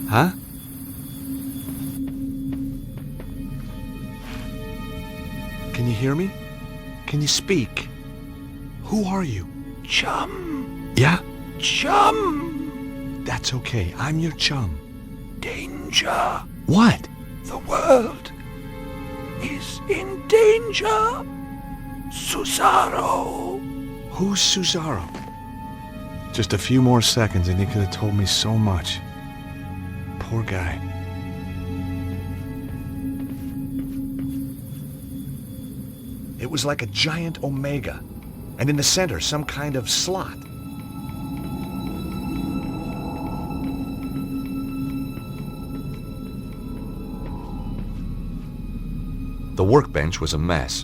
Huh? Can you hear me? Can you speak? Who are you? Chum. Yeah? Chum. That's okay. I'm your chum. Danger. What? The world is in danger. Susaro. Who's Susaro? Just a few more seconds and you could have told me so much. Poor guy. It was like a giant omega, and in the center, some kind of slot. The workbench was a mess,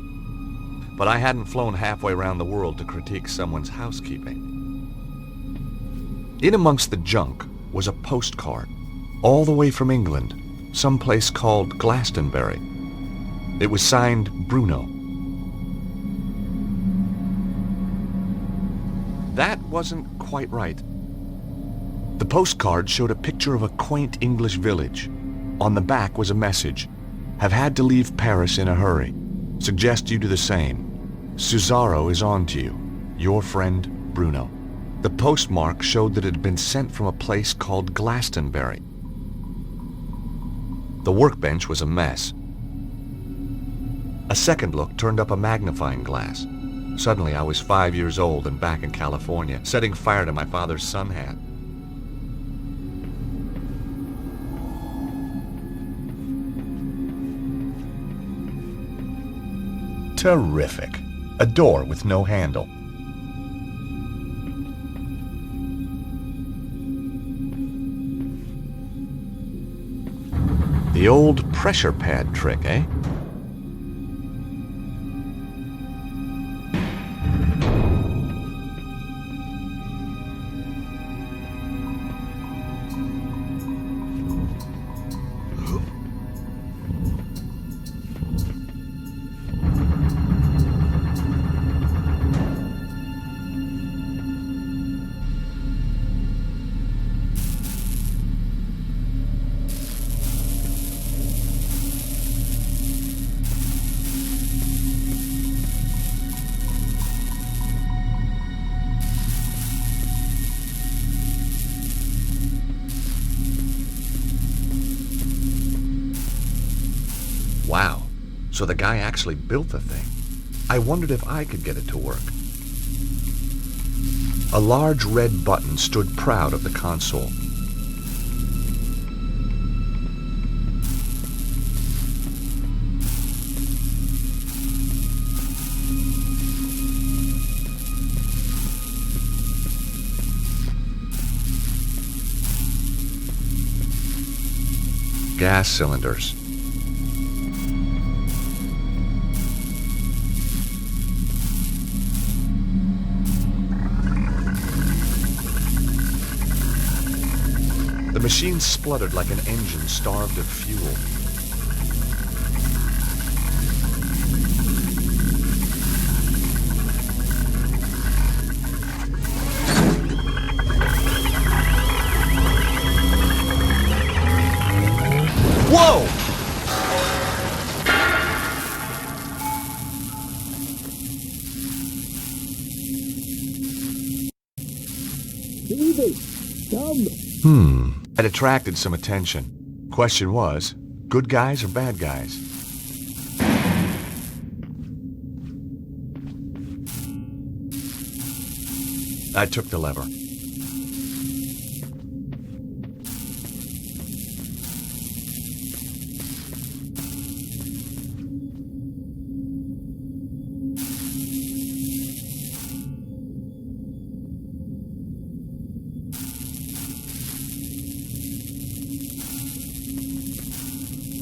but I hadn't flown halfway around the world to critique someone's housekeeping. In amongst the junk was a postcard, all the way from England, someplace called Glastonbury. It was signed Bruno. That wasn't quite right. The postcard showed a picture of a quaint English village. On the back was a message. Have had to leave Paris in a hurry. Suggest you do the same. Susaro is on to you. Your friend, Bruno. The postmark showed that it had been sent from a place called Glastonbury. The workbench was a mess. A second look turned up a magnifying glass. Suddenly I was 5 years old and back in California, setting fire to my father's sun hat. Terrific. A door with no handle. The old pressure pad trick, eh? Wow, so the guy actually built the thing. I wondered if I could get it to work. A large red button stood proud of the console. Gas cylinders. The machine spluttered like an engine starved of fuel. Whoa! David, come! It attracted some attention. Question was, good guys or bad guys? I took the lever.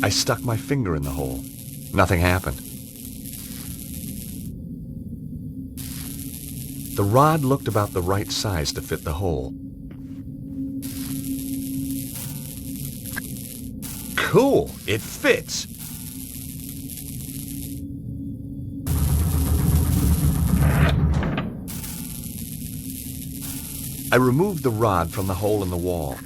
I stuck my finger in the hole. Nothing happened. The rod looked about the right size to fit the hole. Cool, it fits. I removed the rod from the hole in the wall.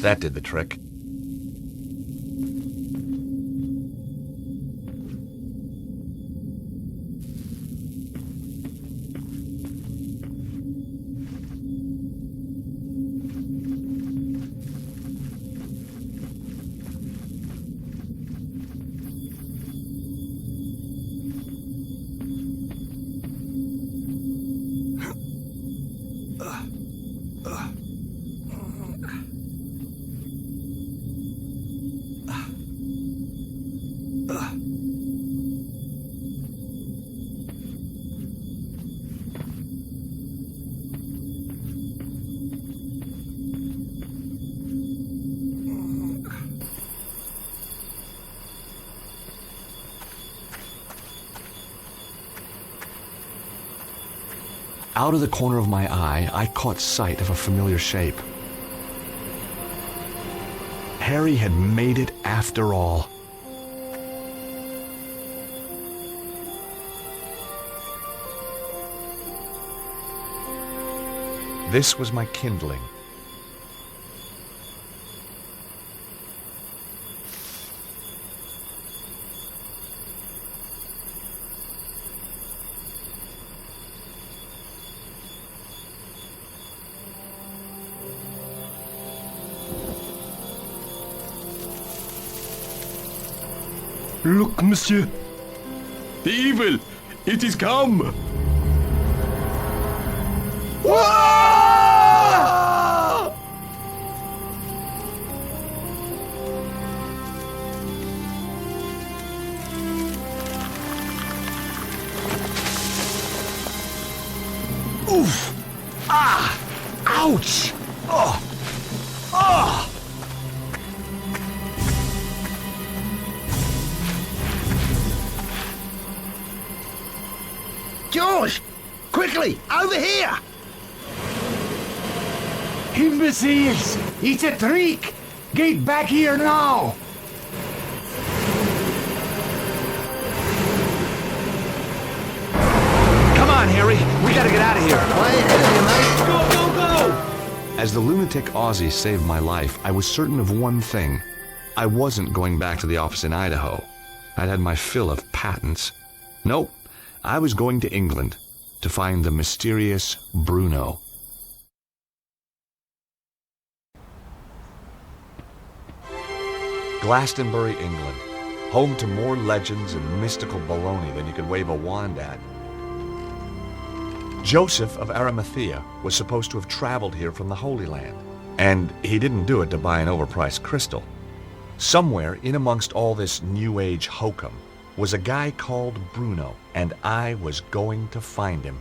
That did the trick. Out of the corner of my eye, I caught sight of a familiar shape. Harry had made it after all. This was my kindling. Look, monsieur. The evil! It is come! Oof! Ah! Ouch! Oh! Oh! George! Quickly! Over here! Imbeciles! It's a trick! Get back here now! Come on, Harry! We gotta get out of here! Way ahead of you, mate! Go, go, go! As the lunatic Aussie saved my life, I was certain of one thing. I wasn't going back to the office in Idaho. I'd had my fill of patents. Nope. I was going to England to find the mysterious Bruno. Glastonbury, England, home to more legends and mystical baloney than you could wave a wand at. Joseph of Arimathea was supposed to have traveled here from the Holy Land, and he didn't do it to buy an overpriced crystal. Somewhere in amongst all this New Age hokum was a guy called Bruno, and I was going to find him.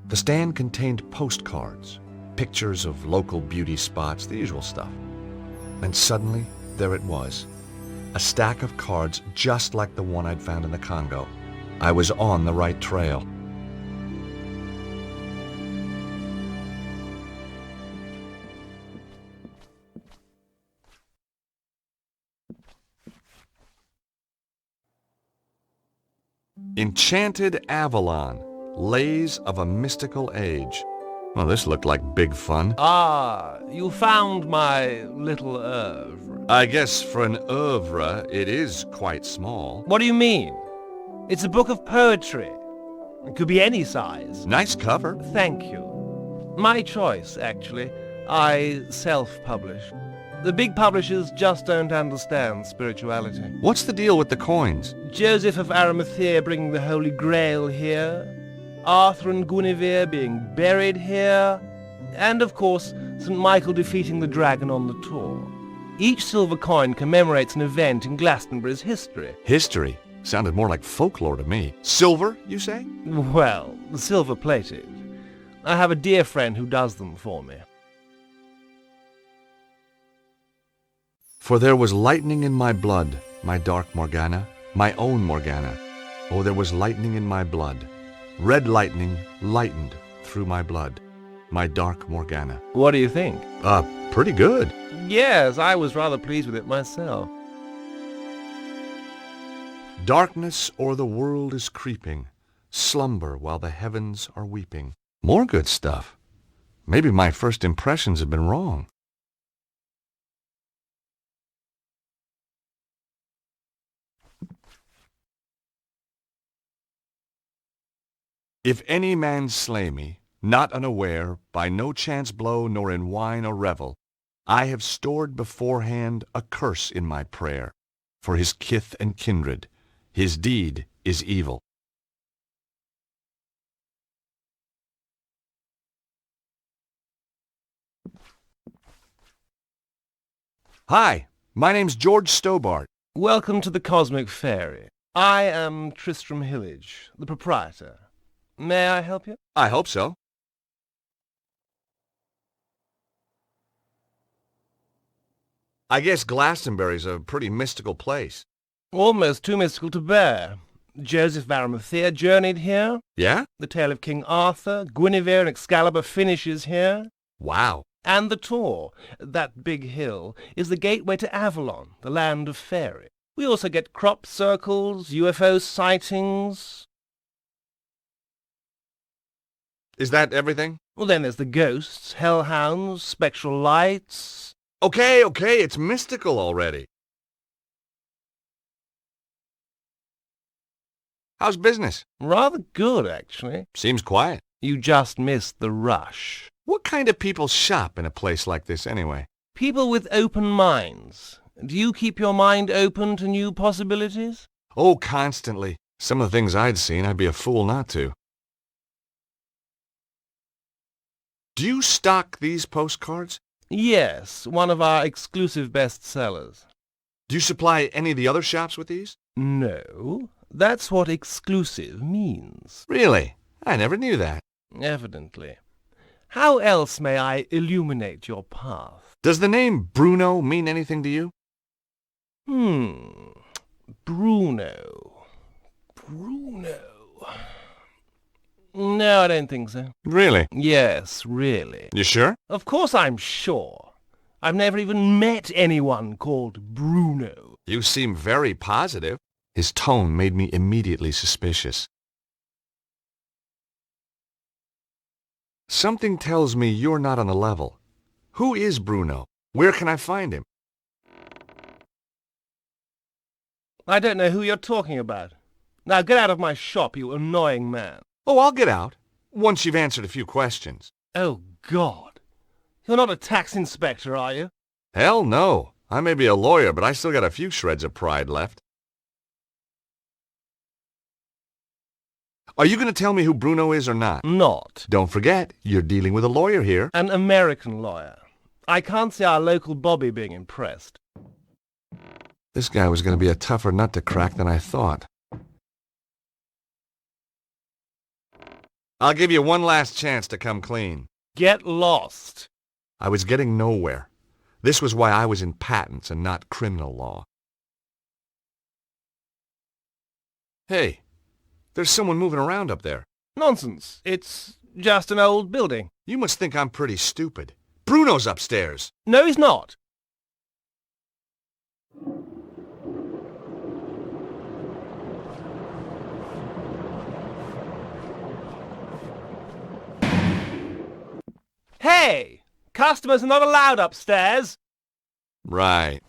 The stand contained postcards, pictures of local beauty spots, the usual stuff. And suddenly, there it was, a stack of cards just like the one I'd found in the Congo. I was on the right trail. Enchanted Avalon. Lays of a Mystical Age. Well, this looked like big fun. Ah, you found my little oeuvre. I guess for an oeuvre, it is quite small. What do you mean? It's a book of poetry. It could be any size. Nice cover. Thank you. My choice, actually. I self-publish. The big publishers just don't understand spirituality. What's the deal with the coins? Joseph of Arimathea bringing the Holy Grail here. Arthur and Guinevere being buried here, and of course, St. Michael defeating the dragon on the tour. Each silver coin commemorates an event in Glastonbury's history. History? Sounded more like folklore to me. Silver, you say? Well, silver-plated. I have a dear friend who does them for me. For there was lightning in my blood, my dark Morgana, my own Morgana. Oh, there was lightning in my blood. Red lightning lightened through my blood, my dark Morgana. What do you think? Pretty good. Yes, I was rather pleased with it myself. Darkness o'er the world is creeping, slumber while the heavens are weeping. More good stuff. Maybe my first impressions have been wrong. If any man slay me, not unaware, by no chance blow, nor in wine or revel, I have stored beforehand a curse in my prayer, for his kith and kindred. His deed is evil. Hi, my name's George Stobart. Welcome to the Cosmic Fairy. I am Tristram Hillage, the proprietor. May I help you? I hope so. I guess Glastonbury's a pretty mystical place. Almost too mystical to bear. Joseph of Arimathea journeyed here. Yeah? The tale of King Arthur, Guinevere and Excalibur finishes here. Wow. And the Tor, that big hill, is the gateway to Avalon, the land of fairy. We also get crop circles, UFO sightings. Is that everything? Well, then there's the ghosts, hellhounds, spectral lights. Okay, it's mystical already. How's business? Rather good, actually. Seems quiet. You just missed the rush. What kind of people shop in a place like this anyway? People with open minds. Do you keep your mind open to new possibilities? Oh, constantly. Some of the things I'd seen, I'd be a fool not to. Do you stock these postcards? Yes, one of our exclusive bestsellers. Do you supply any of the other shops with these? No, that's what exclusive means. Really? I never knew that. Evidently. How else may I illuminate your path? Does the name Bruno mean anything to you? Bruno. No, I don't think so. Really? Yes, really. You sure? Of course I'm sure. I've never even met anyone called Bruno. You seem very positive. His tone made me immediately suspicious. Something tells me you're not on the level. Who is Bruno? Where can I find him? I don't know who you're talking about. Now get out of my shop, you annoying man. Oh, I'll get out, once you've answered a few questions. Oh, God. You're not a tax inspector, are you? Hell no. I may be a lawyer, but I still got a few shreds of pride left. Are you going to tell me who Bruno is or not? Not. Don't forget, you're dealing with a lawyer here. An American lawyer. I can't see our local Bobby being impressed. This guy was going to be a tougher nut to crack than I thought. I'll give you one last chance to come clean. Get lost. I was getting nowhere. This was why I was in patents and not criminal law. Hey, there's someone moving around up there. Nonsense. It's just an old building. You must think I'm pretty stupid. Bruno's upstairs. No, he's not. Hey! Customers are not allowed upstairs. Right.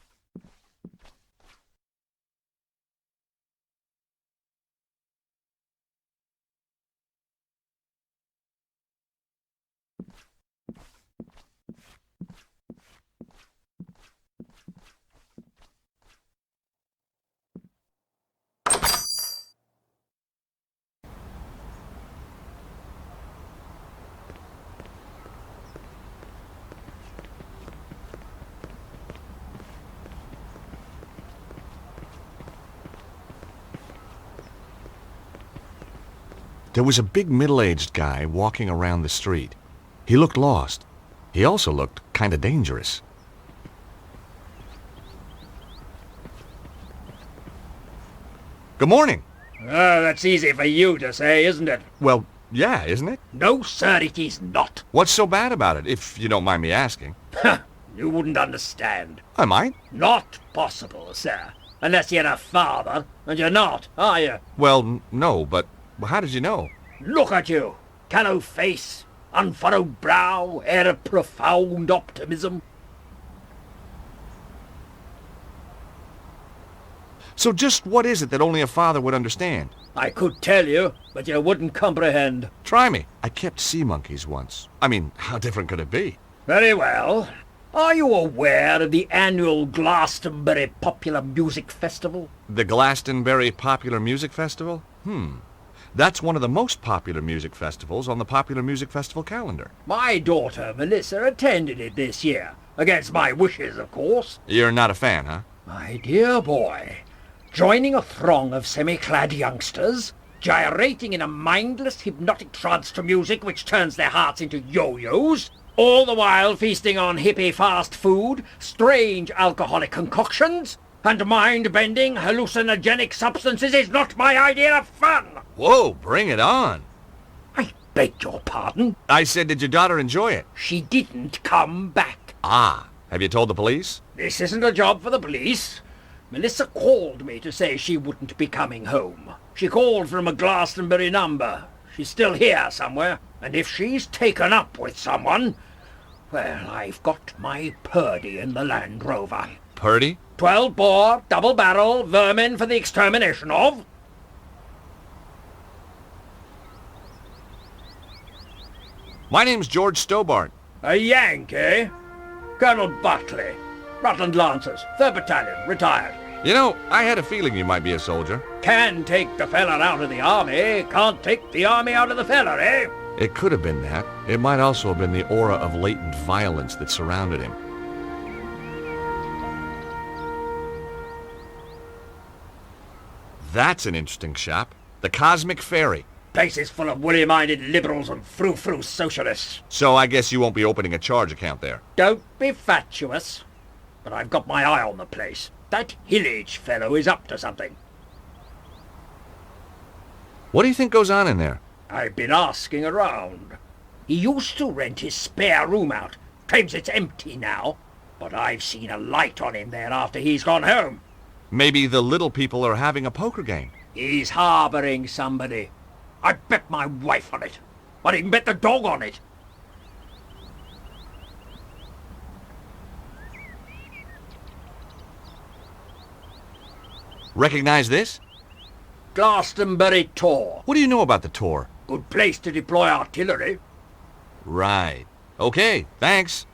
There was a big middle-aged guy walking around the street. He looked lost. He also looked kind of dangerous. Good morning. Oh, that's easy for you to say, isn't it? Well, yeah, isn't it? No, sir, it is not. What's so bad about it, if you don't mind me asking? You wouldn't understand. I might. Not possible, sir. Unless you're a father, and you're not, are you? Well, no, but how did you know? Look at you. Callow face, unfurrowed brow, air of profound optimism. So just what is it that only a father would understand? I could tell you, but you wouldn't comprehend. Try me. I kept sea monkeys once. I mean, how different could it be? Very well. Are you aware of the annual Glastonbury Popular Music Festival? The Glastonbury Popular Music Festival? That's one of the most popular music festivals on the Popular Music Festival calendar. My daughter, Melissa, attended it this year. Against my wishes, of course. You're not a fan, huh? My dear boy, joining a throng of semi-clad youngsters, gyrating in a mindless hypnotic trance to music which turns their hearts into yo-yos, all the while feasting on hippie fast food, strange alcoholic concoctions, and mind-bending hallucinogenic substances is not my idea of fun. Whoa, bring it on. I beg your pardon? I said, did your daughter enjoy it? She didn't come back. Ah, have you told the police? This isn't a job for the police. Melissa called me to say she wouldn't be coming home. She called from a Glastonbury number. She's still here somewhere. And if she's taken up with someone, well, I've got my Purdy in the Land Rover. Purdy? 12-bore, double-barrel, vermin for the extermination of. My name's George Stobart. A Yankee? Colonel Buckley. Rutland Lancers, 3rd Battalion, retired. You know, I had a feeling you might be a soldier. Can take the fella out of the army, can't take the army out of the fella, eh? It could have been that. It might also have been the aura of latent violence that surrounded him. That's an interesting shop. The Cosmic Fairy. Place is full of woolly-minded liberals and frou-frou socialists. So I guess you won't be opening a charge account there. Don't be fatuous. But I've got my eye on the place. That Hillage fellow is up to something. What do you think goes on in there? I've been asking around. He used to rent his spare room out. Claims it's empty now. But I've seen a light on him there after he's gone home. Maybe the little people are having a poker game. He's harbouring somebody. I'd bet my wife on it. I'd even bet the dog on it. Recognize this? Glastonbury Tor. What do you know about the tour? Good place to deploy artillery. Right. Okay, thanks.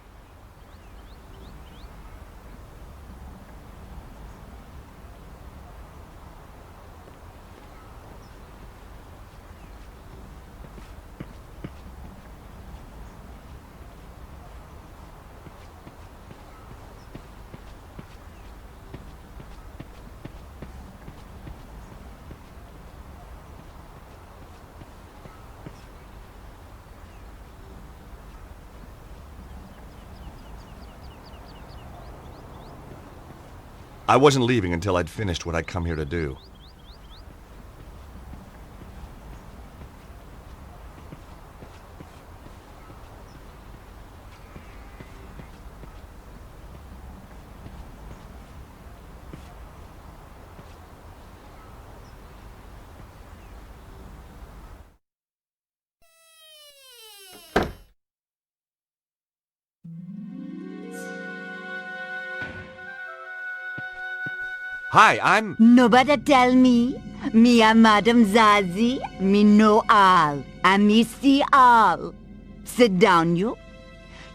I wasn't leaving until I'd finished what I'd come here to do. Hi, I'm... Nobody tell me. Me a Madam Zazie. Me know all. And me see all. Sit down, you.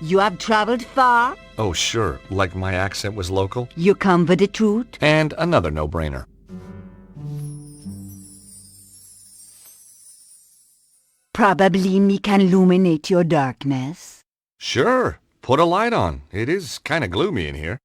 You have traveled far. Oh, sure, like my accent was local. You come for the truth. And another no-brainer. Probably me can illuminate your darkness. Sure, put a light on. It is kind of gloomy in here.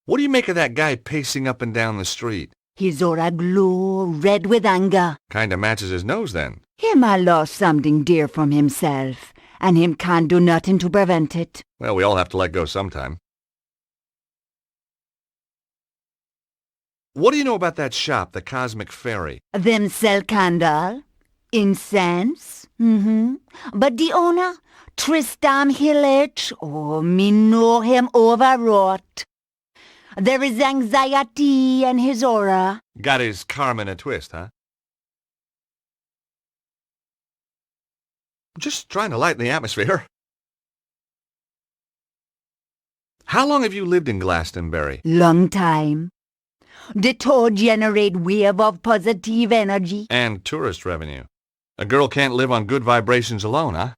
What do you make of that guy pacing up and down the street? His aura glow, red with anger. Kinda matches his nose then. Him a lost something dear from himself, and him can't do nothing to prevent it. Well, we all have to let go sometime. What do you know about that shop, the Cosmic Fairy? Them sell candle, incense, But the owner, Tristan Hillich, oh, me know him overwrought. There is anxiety in his aura. Got his karma in a twist, huh? Just trying to lighten the atmosphere. How long have you lived in Glastonbury? Long time. The tour generate wave of positive energy. And tourist revenue. A girl can't live on good vibrations alone, huh?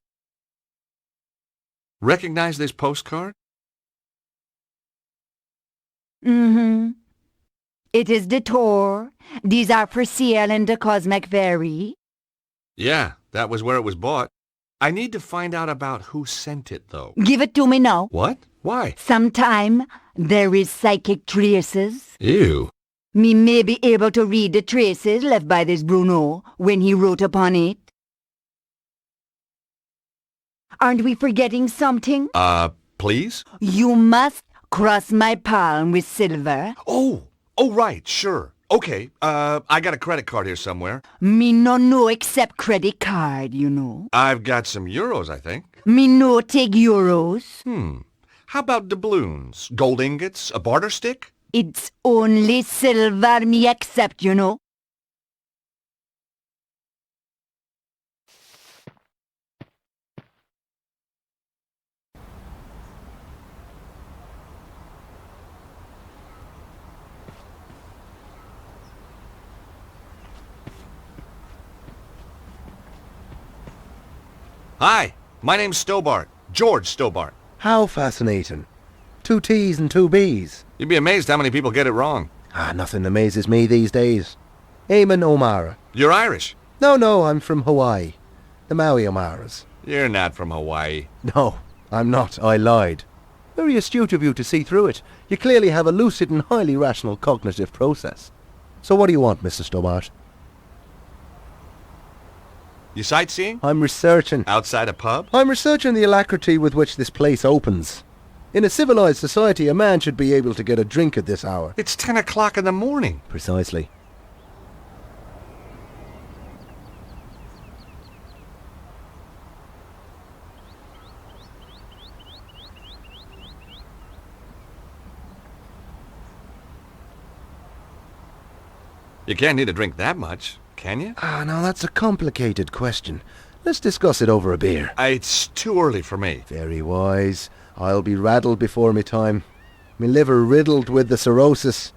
Recognize this postcard? It is the tour. These are for sale in the Cosmic Fairy. Yeah, that was where it was bought. I need to find out about who sent it, though. Give it to me now. What? Why? Sometime there is psychic traces. Ew. Me may be able to read the traces left by this Bruno when he wrote upon it. Aren't we forgetting something? Please? You must cross my palm with silver. Oh, right, sure. Okay, I got a credit card here somewhere. Me no know except credit card, you know. I've got some euros, I think. Me no take euros. How about doubloons, gold ingots, a barter stick? It's only silver me accept, you know. Hi, my name's Stobart. George Stobart. How fascinating. 2 T's and 2 B's. You'd be amazed how many people get it wrong. Nothing amazes me these days. Eamon O'Mara. You're Irish. No, I'm from Hawaii. The Maui O'Maras. You're not from Hawaii. No, I'm not. I lied. Very astute of you to see through it. You clearly have a lucid and highly rational cognitive process. So what do you want, Mr. Stobart? You sightseeing? I'm researching. Outside a pub? I'm researching the alacrity with which this place opens. In a civilized society, a man should be able to get a drink at this hour. It's 10 o'clock in the morning. Precisely. You can't need a drink that much, can you? Now that's a complicated question. Let's discuss it over a beer. It's too early for me. Very wise. I'll be raddled before me time. Me liver riddled with the cirrhosis.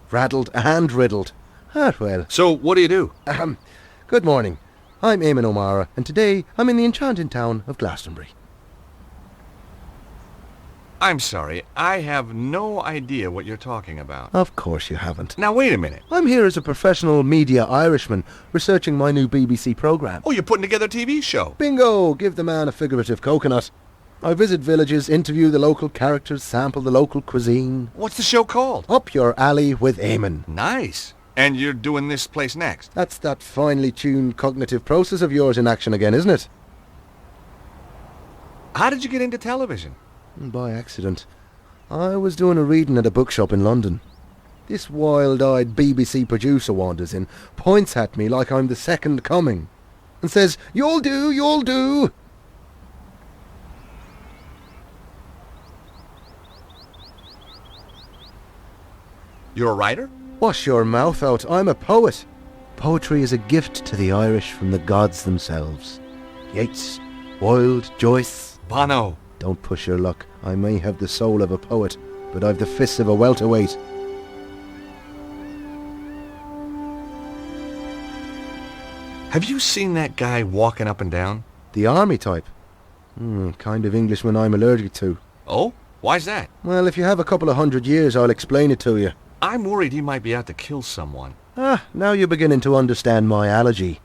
Raddled and riddled. Well. So, what do you do? Good morning. I'm Eamon O'Mara, and today I'm in the enchanting town of Glastonbury. I'm sorry, I have no idea what you're talking about. Of course you haven't. Now, wait a minute. I'm here as a professional media Irishman, researching my new BBC programme. Oh, you're putting together a TV show. Bingo! Give the man a figurative coconut. I visit villages, interview the local characters, sample the local cuisine. What's the show called? Up your alley with Eamon. Nice. And you're doing this place next? That's that finely tuned cognitive process of yours in action again, isn't it? How did you get into television? By accident. I was doing a reading at a bookshop in London. This wild-eyed BBC producer wanders in, points at me like I'm the second coming, and says, "You'll do, you'll do." You're a writer? Wash your mouth out, I'm a poet. Poetry is a gift to the Irish from the gods themselves. Yeats, Wilde, Joyce. Bono. Don't push your luck. I may have the soul of a poet, but I've the fists of a welterweight. Have you seen that guy walking up and down? The army type. Kind of Englishman I'm allergic to. Oh? Why's that? Well, if you have a couple of 100 years, I'll explain it to you. I'm worried he might be out to kill someone. Now you're beginning to understand my allergy.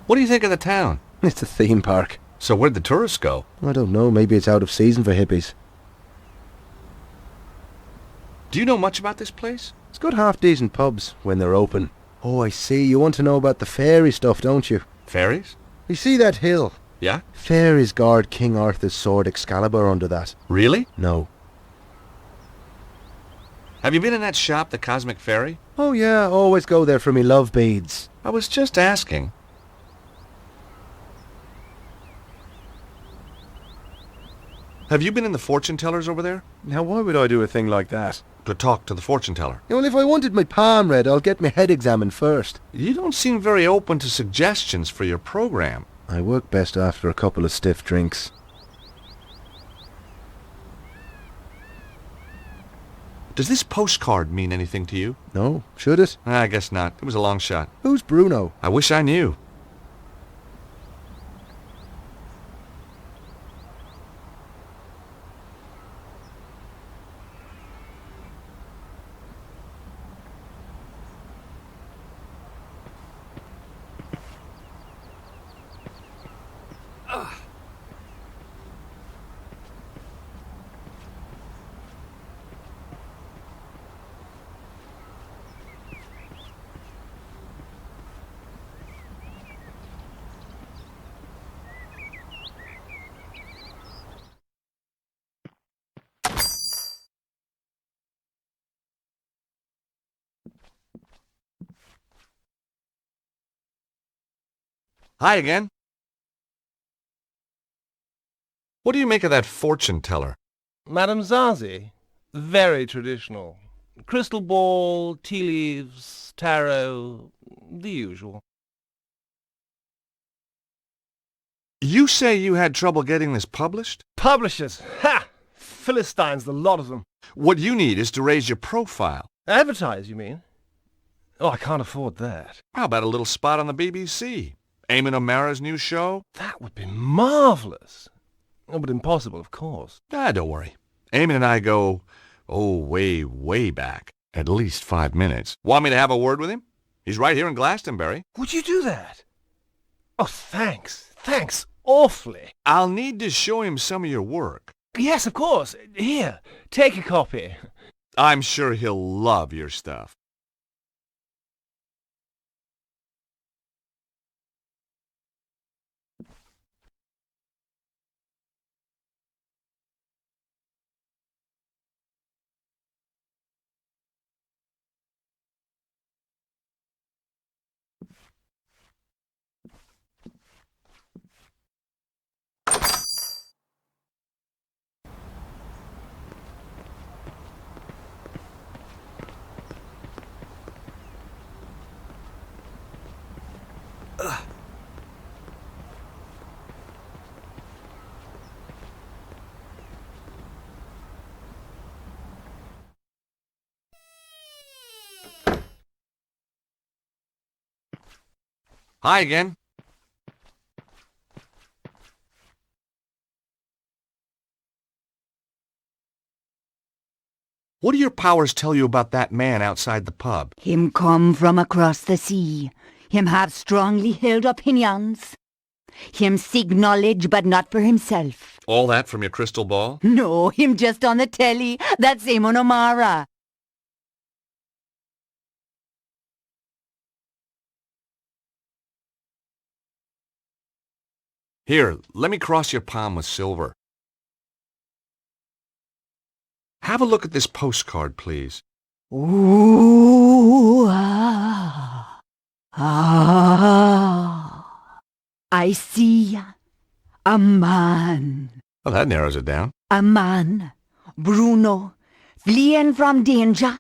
What do you think of the town? It's a theme park. So where'd the tourists go? I don't know, maybe it's out of season for hippies. Do you know much about this place? It's got half-decent pubs when they're open. Oh, I see, you want to know about the fairy stuff, don't you? Fairies? You see that hill? Yeah? Fairies guard King Arthur's sword Excalibur under that. Really? No. Have you been in that shop, the Cosmic Fairy? Oh yeah, always go there for me love beads. I was just asking. Have you been in the fortune tellers over there? Now why would I do a thing like that? To talk to the fortune teller. Well, if I wanted my palm read, I'll get my head examined first. You don't seem very open to suggestions for your program. I work best after a couple of stiff drinks. Does this postcard mean anything to you? No, should it? I guess not. It was a long shot. Who's Bruno? I wish I knew. Hi again. What do you make of that fortune teller? Madame Zazie, very traditional. Crystal ball, tea leaves, tarot, the usual. You say you had trouble getting this published? Publishers! Ha! Philistines, the lot of them. What you need is to raise your profile. Advertise, you mean? Oh, I can't afford that. How about a little spot on the BBC? Eamon O'Mara's new show? That would be marvellous. Oh, but impossible, of course. Don't worry. Eamon and I go, way, way back. At least 5 minutes. Want me to have a word with him? He's right here in Glastonbury. Would you do that? Oh, thanks. Thanks awfully. I'll need to show him some of your work. Yes, of course. Here, take a copy. I'm sure he'll love your stuff. Hi again. What do your powers tell you about that man outside the pub? Him come from across the sea. Him have strongly held opinions. Him seek knowledge, but not for himself. All that from your crystal ball? No, him just on the telly. That's Eamon O'Mara. Here, let me cross your palm with silver. Have a look at this postcard, please. Ooh, ah, ah. I see a man. Well, that narrows it down. A man, Bruno, fleeing from danger.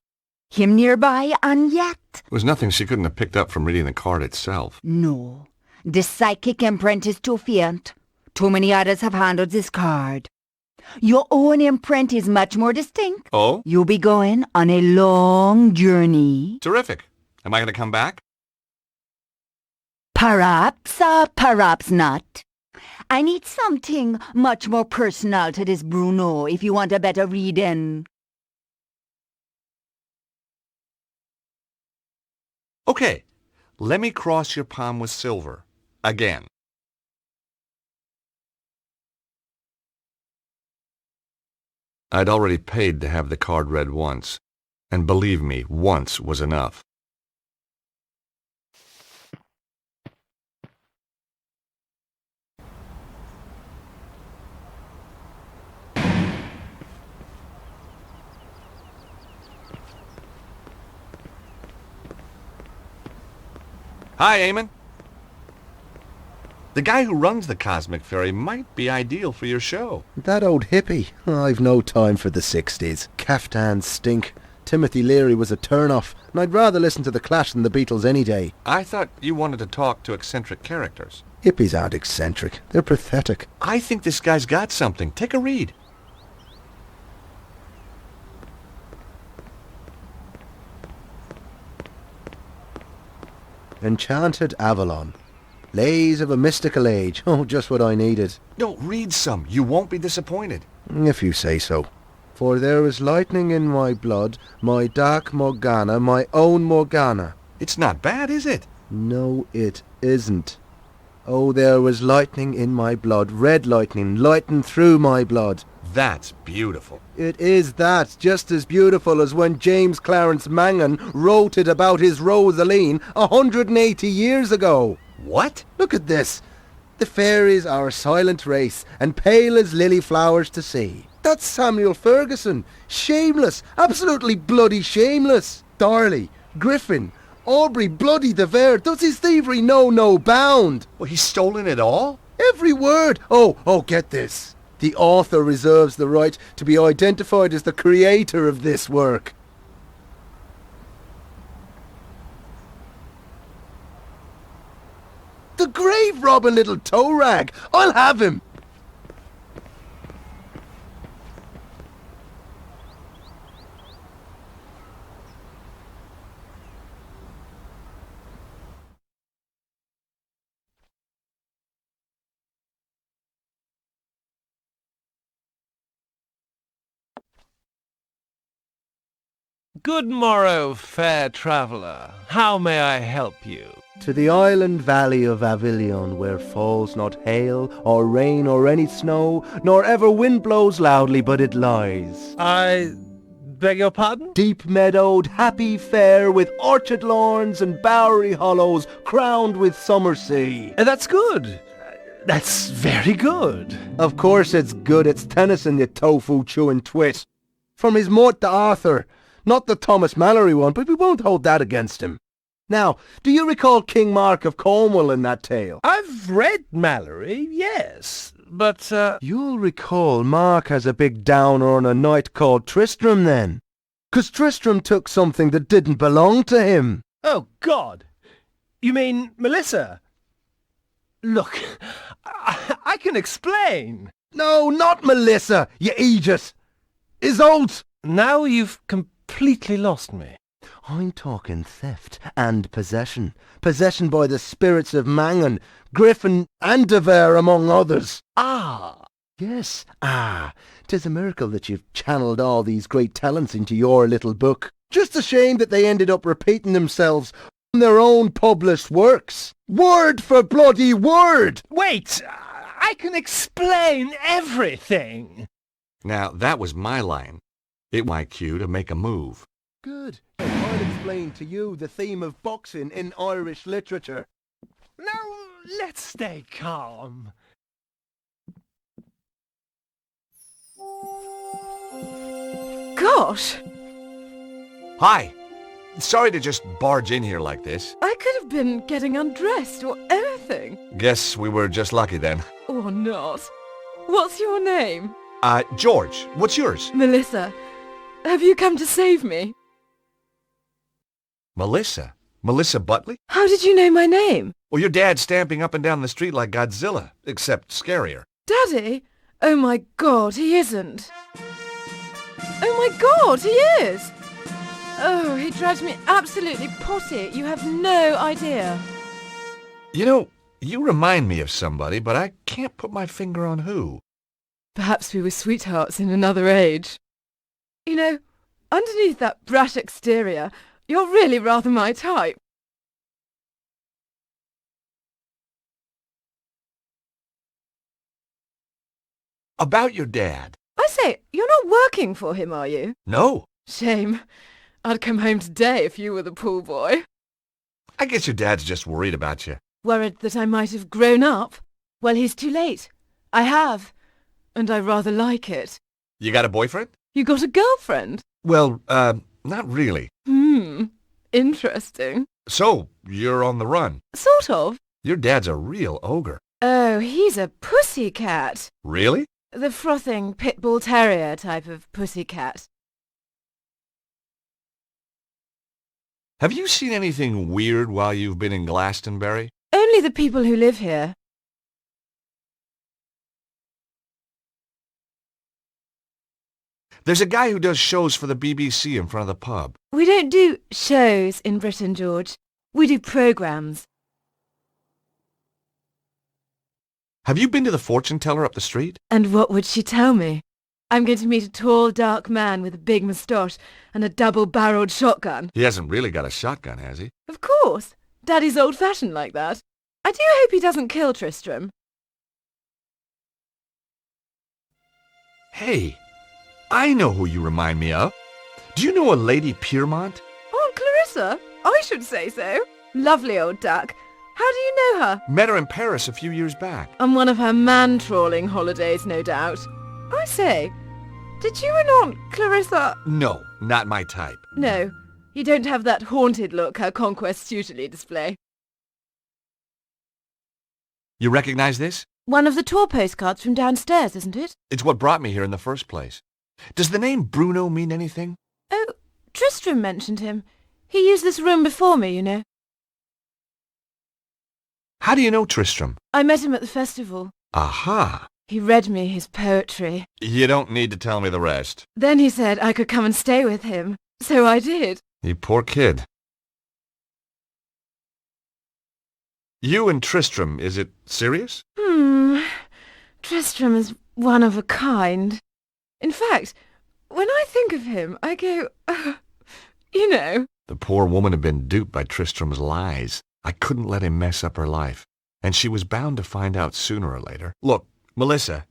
Him nearby and yet. There was nothing she couldn't have picked up from reading the card itself. No, the psychic imprint is too faint. Too many others have handled this card. Your own imprint is much more distinct. Oh? You'll be going on a long journey. Terrific. Am I going to come back? Perhaps, perhaps not. I need something much more personal to this Bruno if you want a better reading. Okay, let me cross your palm with silver. Again. I'd already paid to have the card read once, and believe me, once was enough. Hi, Eamon. The guy who runs the Cosmic Ferry might be ideal for your show. That old hippie. I've no time for the 60s. Caftans stink. Timothy Leary was a turn-off, and I'd rather listen to The Clash than the Beatles any day. I thought you wanted to talk to eccentric characters. Hippies aren't eccentric. They're pathetic. I think this guy's got something. Take a read. Enchanted Avalon. Lays of a mystical age. Oh, just what I needed. No, read some. You won't be disappointed. If you say so. For there is lightning in my blood, my dark Morgana, my own Morgana. It's not bad, is it? No, it isn't. Oh, there was lightning in my blood, red lightning, lighting through my blood. That's beautiful. It is that, just as beautiful as when James Clarence Mangan wrote it about his Rosaline 180 years ago. What? Look at this. The fairies are a silent race, and pale as lily flowers to see. That's Samuel Ferguson. Shameless, absolutely bloody shameless. Darley, Griffin, Aubrey bloody de Vere. Does his thievery know no bound? Well, he's stolen it all? Every word. Oh, get this. The author reserves the right to be identified as the creator of this work. The grave robbing little toe rag. I'll have him. Good morrow, fair traveller. How may I help you? To the island valley of Avilion, where falls not hail, or rain, or any snow, nor ever wind blows loudly, but it lies. I beg your pardon? Deep meadowed, happy fair, with orchard lawns and bowery hollows, crowned with summer sea. That's good. That's very good. Of course it's good. It's Tennyson, you tofu-chewing twit. From his Mort to Arthur. Not the Thomas Mallory one, but we won't hold that against him. Now, do you recall King Mark of Cornwall in that tale? I've read Mallory, yes, but, You'll recall Mark has a big downer on a knight called Tristram then. 'Cause Tristram took something that didn't belong to him. Oh, God! You mean Melissa? Look, I can explain. No, not Melissa, you idiot! Isolde! Now you've completely lost me. I'm talking theft and possession. Possession by the spirits of Mangan, Griffin and de Vere among others. Ah! Yes, 'tis a miracle that you've channeled all these great talents into your little book. Just a shame that they ended up repeating themselves in their own published works. Word for bloody word! Wait! I can explain everything! Now, that was my line. It was my cue to make a move. Good. I'll explain to you the theme of boxing in Irish literature. Now, let's stay calm. Gosh, Hi. Sorry to just barge in here like this. I could have been getting undressed or anything. Guess we were just lucky then. Or not. What's your name? George, what's yours? Melissa. Have you come to save me? Melissa? Melissa Butley? How did you know my name? Well, your dad's stamping up and down the street like Godzilla, except scarier. Daddy? Oh my God, he isn't. Oh my God, he is! Oh, he drives me absolutely potty. You have no idea. You know, you remind me of somebody, but I can't put my finger on who. Perhaps we were sweethearts in another age. You know, underneath that brash exterior, you're really rather my type. About your dad. I say, you're not working for him, are you? No. Shame. I'd come home today if you were the pool boy. I guess your dad's just worried about you. Worried that I might have grown up? Well, he's too late. I have. And I rather like it. You got a boyfriend? You got a girlfriend? Well, not really. Interesting. So, you're on the run. Sort of. Your dad's a real ogre. Oh, he's a pussycat. Really? The frothing pit bull terrier type of pussycat. Have you seen anything weird while you've been in Glastonbury? Only the people who live here. There's a guy who does shows for the BBC in front of the pub. We don't do shows in Britain, George. We do programmes. Have you been to the fortune teller up the street? And what would she tell me? I'm going to meet a tall, dark man with a big moustache and a double-barreled shotgun. He hasn't really got a shotgun, has he? Of course. Daddy's old-fashioned like that. I do hope he doesn't kill Tristram. Hey, I know who you remind me of. Do you know a Lady Piermont? Aunt Clarissa? I should say so. Lovely old duck. How do you know her? Met her in Paris a few years back. On one of her man-trawling holidays, no doubt. I say, did you and Aunt Clarissa... No, not my type. No, you don't have that haunted look her conquests usually display. You recognize this? One of the tour postcards from downstairs, isn't it? It's what brought me here in the first place. Does the name Bruno mean anything? Oh, Tristram mentioned him. He used this room before me, you know. How do you know Tristram? I met him at the festival. Aha! He read me his poetry. You don't need to tell me the rest. Then he said I could come and stay with him. So I did. You poor kid. You and Tristram, is it serious? Tristram is one of a kind. In fact, when I think of him, I go, you know. The poor woman had been duped by Tristram's lies. I couldn't let him mess up her life, and she was bound to find out sooner or later. Look, Melissa,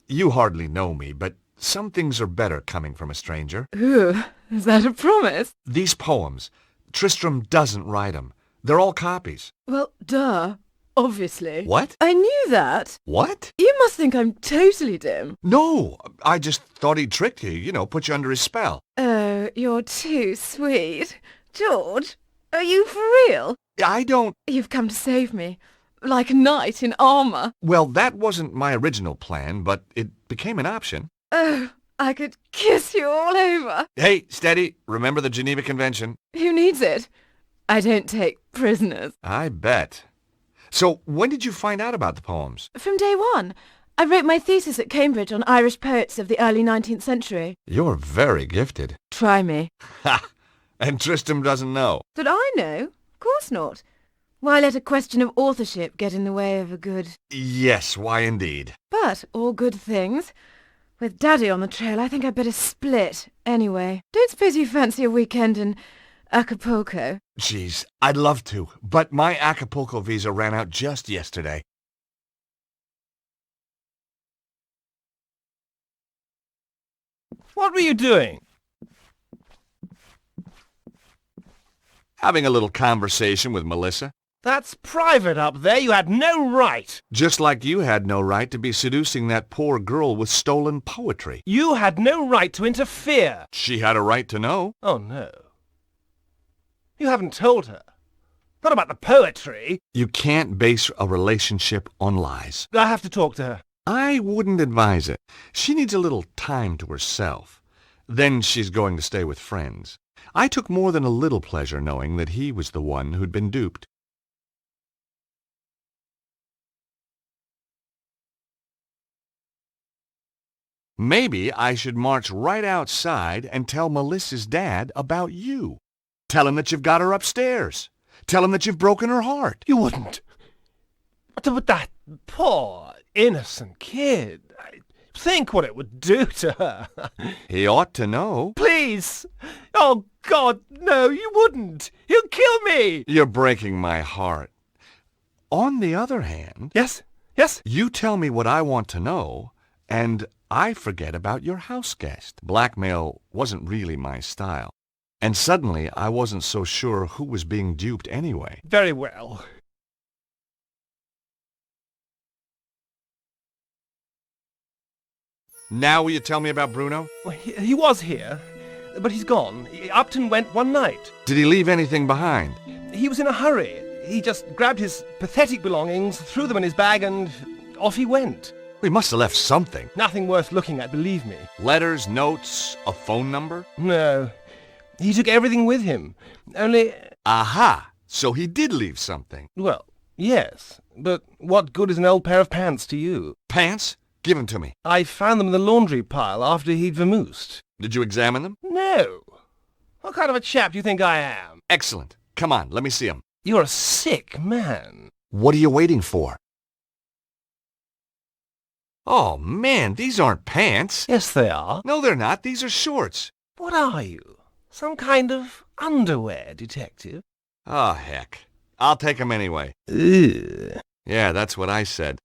you hardly know me, but some things are better coming from a stranger. Ooh, is that a promise? These poems, Tristram doesn't write them. They're all copies. Well, duh. Obviously. What? I knew that. What? You must think I'm totally dim. No, I just thought he'd tricked you, put you under his spell. Oh, you're too sweet. George, are you for real? I don't... You've come to save me. Like a knight in armour. Well, that wasn't my original plan, but it became an option. Oh, I could kiss you all over. Hey, steady. Remember the Geneva Convention? Who needs it? I don't take prisoners. I bet. So, when did you find out about the poems? From day one. I wrote my thesis at Cambridge on Irish poets of the early 19th century. You're very gifted. Try me. Ha! And Tristram doesn't know. Did I know? Of course not. Why let a question of authorship get in the way of a good... Yes, why indeed. But all good things. With Daddy on the trail, I think I'd better split. Anyway, don't suppose you fancy a weekend in Acapulco? Geez, I'd love to, but my Acapulco visa ran out just yesterday. What were you doing? Having a little conversation with Melissa. That's private up there. You had no right. Just like you had no right to be seducing that poor girl with stolen poetry. You had no right to interfere. She had a right to know. Oh, no. You haven't told her. Not about the poetry. You can't base a relationship on lies. I have to talk to her. I wouldn't advise it. She needs a little time to herself. Then she's going to stay with friends. I took more than a little pleasure knowing that he was the one who'd been duped. Maybe I should march right outside and tell Melissa's dad about you. Tell him that you've got her upstairs. Tell him that you've broken her heart. You wouldn't. But that poor, innocent kid. Think what it would do to her. He ought to know. Please. Oh, God, no, you wouldn't. He'll kill me. You're breaking my heart. On the other hand... Yes? Yes? You tell me what I want to know, and I forget about your house guest. Blackmail wasn't really my style. And suddenly I wasn't so sure who was being duped anyway. Very well. Now will you tell me about Bruno? Well, he was here, but he's gone. Upton went one night. Did he leave anything behind? He was in a hurry. He just grabbed his pathetic belongings, threw them in his bag, and off he went. We must have left something. Nothing worth looking at, believe me. Letters, notes, a phone number? No. He took everything with him. Only... Aha! So he did leave something. Well, yes. But what good is an old pair of pants to you? Pants? Give 'em to me. I found them in the laundry pile after he'd vamoosed. Did you examine them? No. What kind of a chap do you think I am? Excellent. Come on, let me see 'em. You're a sick man. What are you waiting for? Oh, man, these aren't pants. Yes, they are. No, they're not. These are shorts. What are you? Some kind of underwear detective? Oh, heck. I'll take 'em anyway. Ugh. Yeah, that's what I said.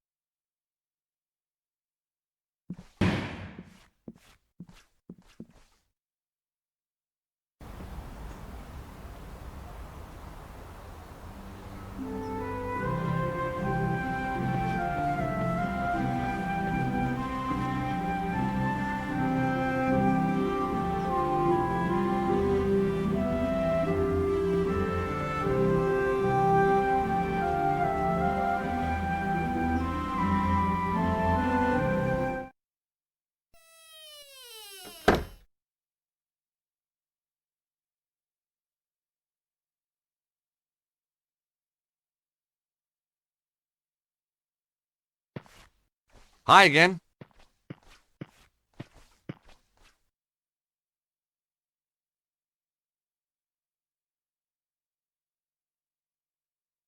Hi again.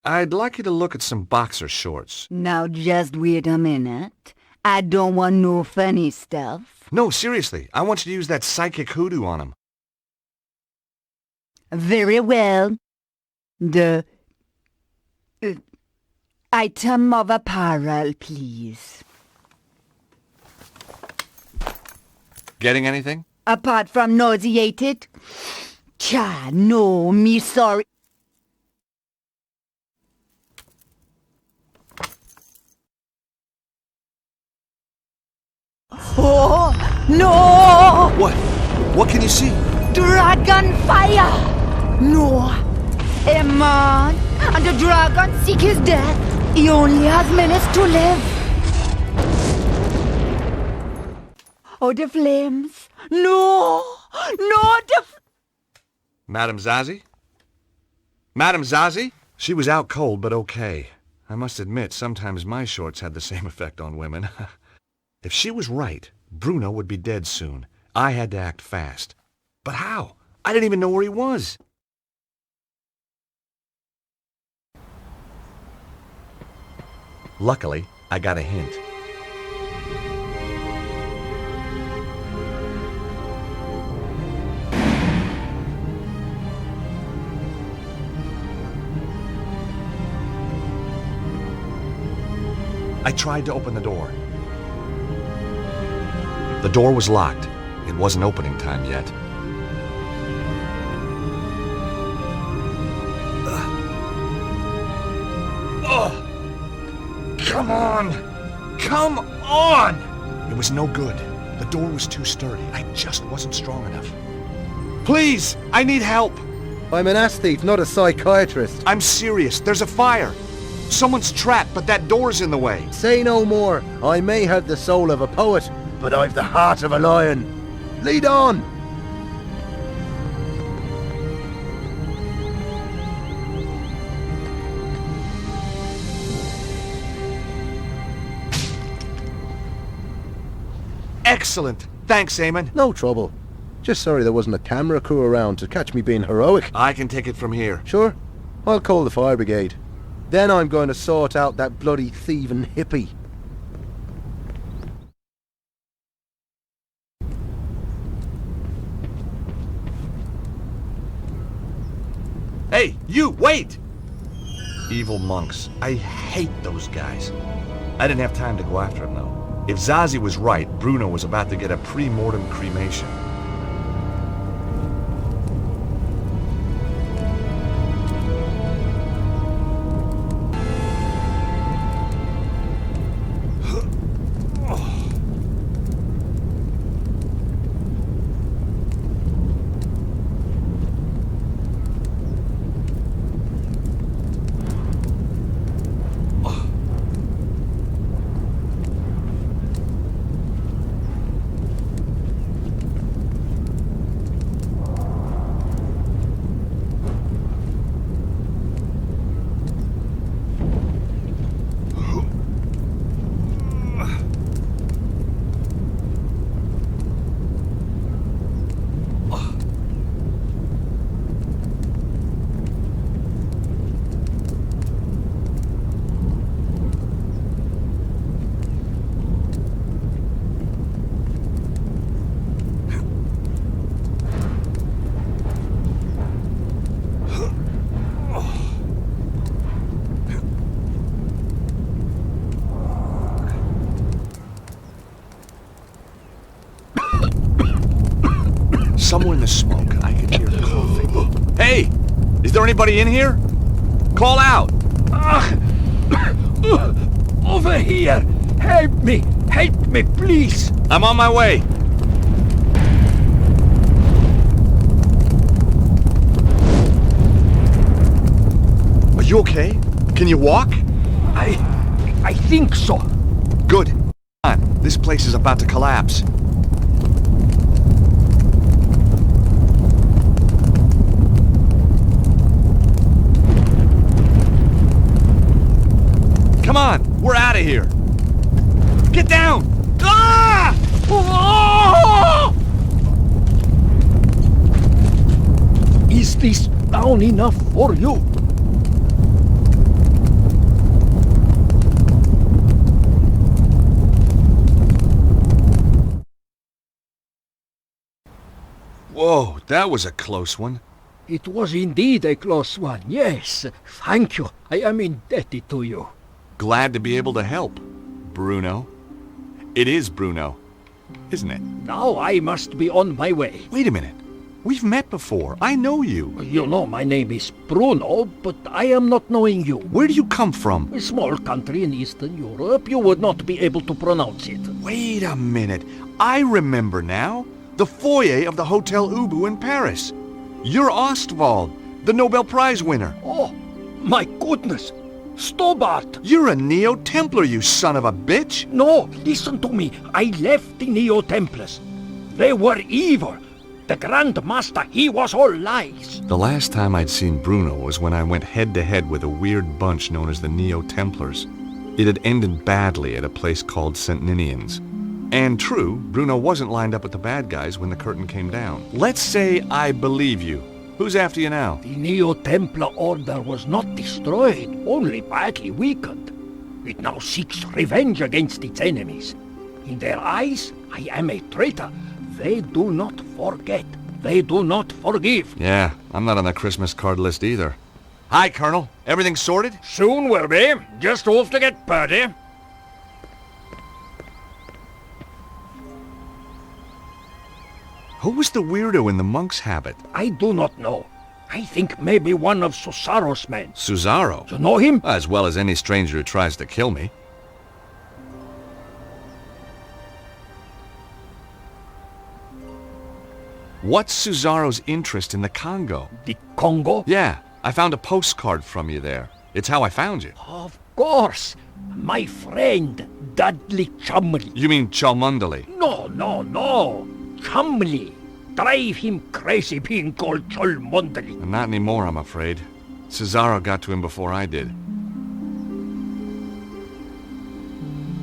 I'd like you to look at some boxer shorts. Now just wait a minute. I don't want no funny stuff. No, seriously. I want you to use that psychic hoodoo on 'em. Very well. The item of apparel, please. Getting anything? Apart from nauseated? Cha, no, me sorry. Oh, no! What? What can you see? Dragon fire! No. A man and the dragon seek his death. He only has minutes to live. Oh, the flames. No! No, Madame Zazie? Madame Zazie? She was out cold, but okay. I must admit, sometimes my shorts had the same effect on women. If she was right, Bruno would be dead soon. I had to act fast. But how? I didn't even know where he was. Luckily, I got a hint. I tried to open the door. The door was locked. It wasn't opening time yet. Come on! Come on! It was no good. The door was too sturdy. I just wasn't strong enough. Please! I need help! I'm an aesthete, not a psychiatrist. I'm serious. There's a fire. Someone's trapped, but that door's in the way. Say no more. I may have the soul of a poet, but I've the heart of a lion. Lead on! Excellent. Thanks, Eamon. No trouble. Just sorry there wasn't a camera crew around to catch me being heroic. I can take it from here. Sure, I'll call the fire brigade. Then I'm going to sort out that bloody thieving hippie. Hey, you, wait! Evil monks. I hate those guys. I didn't have time to go after him, though. If Zazie was right, Bruno was about to get a pre-mortem cremation. Somewhere in the smoke, I could hear coughing. Hey! Is there anybody in here? Call out! Over here! Help me! Help me, please! I'm on my way. Are you okay? Can you walk? I think so. Good. Come on. This place is about to collapse. Come on, we're out of here. Get down! Ah! Oh! Is this down enough for you? Whoa, that was a close one. It was indeed a close one, yes. Thank you. I am indebted to you. Glad to be able to help, Bruno. It is Bruno, isn't it? Now I must be on my way. Wait a minute. We've met before. I know you. You know my name is Bruno, but I am not knowing you. Where do you come from? A small country in Eastern Europe, you would not be able to pronounce it. Wait a minute. I remember now. The foyer of the Hotel Ubu in Paris. You're Ostwald, the Nobel Prize winner. Oh, my goodness! Stobart! You're a Neo-Templar, you son of a bitch! No, listen to me. I left the Neo-Templars. They were evil. The Grand Master, he was all lies. The last time I'd seen Bruno was when I went head-to-head with a weird bunch known as the Neo-Templars. It had ended badly at a place called St. Ninian's. And true, Bruno wasn't lined up with the bad guys when the curtain came down. Let's say I believe you. Who's after you now? The Neo-Templar Order was not destroyed, only badly weakened. It now seeks revenge against its enemies. In their eyes, I am a traitor. They do not forget. They do not forgive. Yeah, I'm not on the Christmas card list either. Hi, Colonel. Everything sorted? Soon will be. Just off to get Purdy. Who was the weirdo in the monk's habit? I do not know. I think maybe one of Susaro's men. Susaro? You know him? As well as any stranger who tries to kill me. What's Susaro's interest in the Congo? The Congo? Yeah, I found a postcard from you there. It's how I found you. Of course. My friend, Dudley Chumley. You mean Cholmondeley? No. Chumley. Drive him crazy being called Cholmondeley. Not anymore, I'm afraid. Susaro got to him before I did.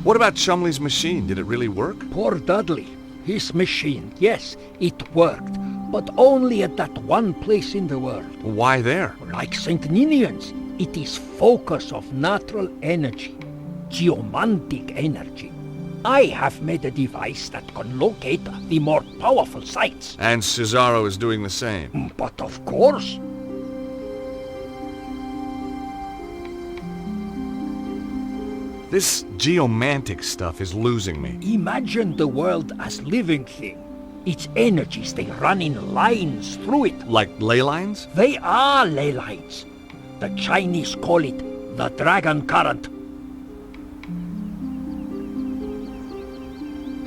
What about Chumley's machine? Did it really work? Poor Dudley. His machine, yes, it worked. But only at that one place in the world. Why there? Like St. Ninian's, it is focus of natural energy. Geomantic energy. I have made a device that can locate the more powerful sites. And Susaro is doing the same. But of course. This geomantic stuff is losing me. Imagine the world as living thing. Its energies, they run in lines through it. Like ley lines? They are ley lines. The Chinese call it the dragon current.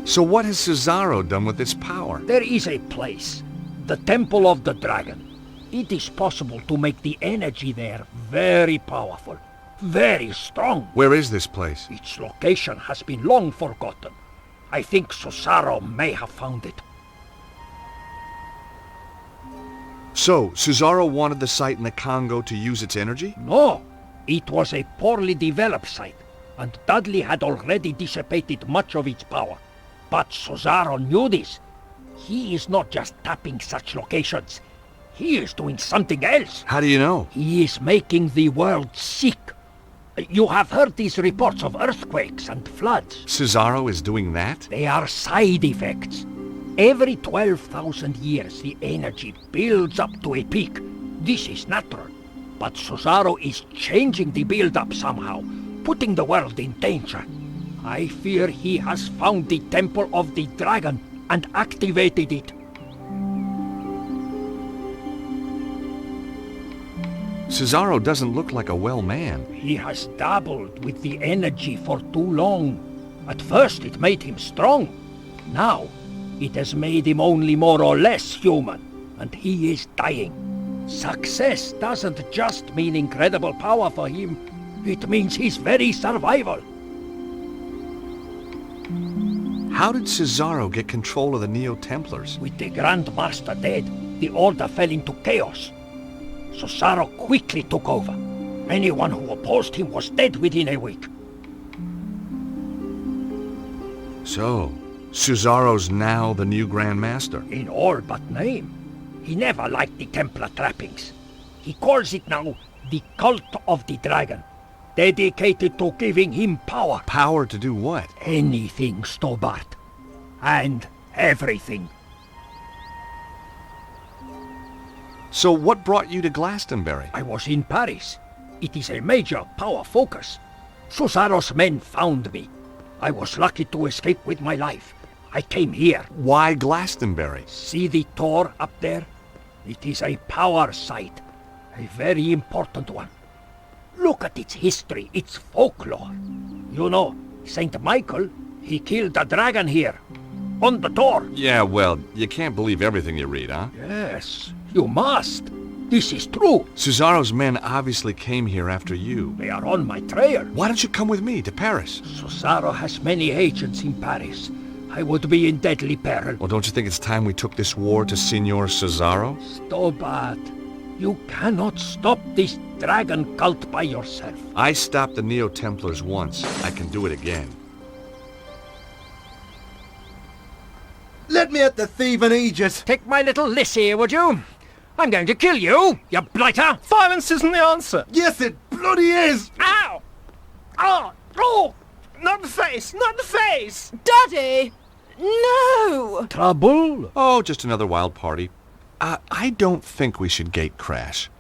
So what has Susaro done with this power? There is a place, the Temple of the Dragon. It is possible to make the energy there very powerful, very strong. Where is this place? Its location has been long forgotten. I think Susaro may have found it. So, Susaro wanted the site in the Congo to use its energy? No, it was a poorly developed site, and Dudley had already dissipated much of its power. But Susaro knew this. He is not just tapping such locations. He is doing something else. How do you know? He is making the world sick. You have heard these reports of earthquakes and floods. Susaro is doing that? They are side effects. Every 12,000 years the energy builds up to a peak. This is natural. But Susaro is changing the build-up somehow, putting the world in danger. I fear he has found the Temple of the Dragon and activated it. Cesaro doesn't look like a well man. He has dabbled with the energy for too long. At first it made him strong. Now it has made him only more or less human, and he is dying. Success doesn't just mean incredible power for him. It means his very survival. How did Cesaro get control of the Neo-Templars? With the Grand Master dead, the Order fell into chaos. Cesaro quickly took over. Anyone who opposed him was dead within a week. So, Cesaro's now the new Grand Master. In all but name. He never liked the Templar trappings. He calls it now the Cult of the Dragon, dedicated to giving him power. Power to do what? Anything, Stobart. And everything. So what brought you to Glastonbury? I was in Paris. It is a major power focus. Cesaro's men found me. I was lucky to escape with my life. I came here. Why Glastonbury? See the Tor up there? It is a power site. A very important one. Look at its history, its folklore. You know, Saint Michael, he killed a dragon here. On the Tor. Yeah, well, you can't believe everything you read, huh? Yes, you must. This is true. Cesaro's men obviously came here after you. They are on my trail. Why don't you come with me to Paris? Cesaro has many agents in Paris. I would be in deadly peril. Well, don't you think it's time we took this war to Signor Cesaro? Stobart, you cannot stop this dragon cult by yourself. I stopped the Neo-Templars once. I can do it again. Let me at the thieving Aegis! Take my little Lissy, would you? I'm going to kill you, you blighter! Violence isn't the answer. Yes, it bloody is! Ow! Oh! Oh! Not the face! Not the face! Daddy! No! Trouble? Oh, just another wild party. I don't think we should gate crash.